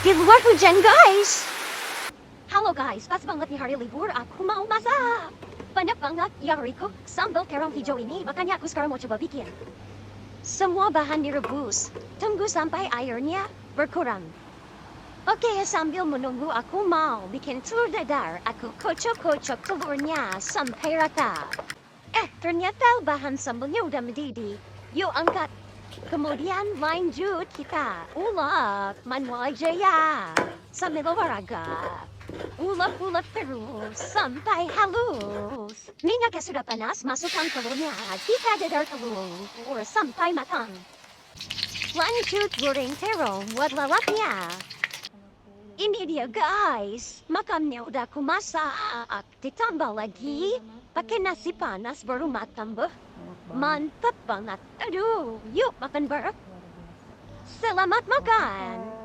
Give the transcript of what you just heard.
Di luar hujan, guys. Halo guys, pas banget di hari libur aku mau masak. Banyak banget yang request sambal terong hijau ini, makanya aku sekarang mau coba bikin. Semua bahan direbus. Tunggu sampai airnya berkurang. Oke, sambil menunggu aku mau bikin telur dadar. Aku kocok-kocok telurnya sampai rata. Ternyata bahan sambalnya udah mendidih. Yuk angkat. Kemudian lanjut kita ulek manual aja ya. Sambil olahraga. Ulek-ulek terus sampai halus. Minyaknya sudah panas, masukkan telurnya. Kita dadar telur sampai matang. Lanjut goreng terong buat lalapnya. Ini dia guys, makannya udah aku masak. Ditambah lagi pakai nasi panas baru matang beh. Mantap banget. Aduh, yuk makan bareng. Selamat makan.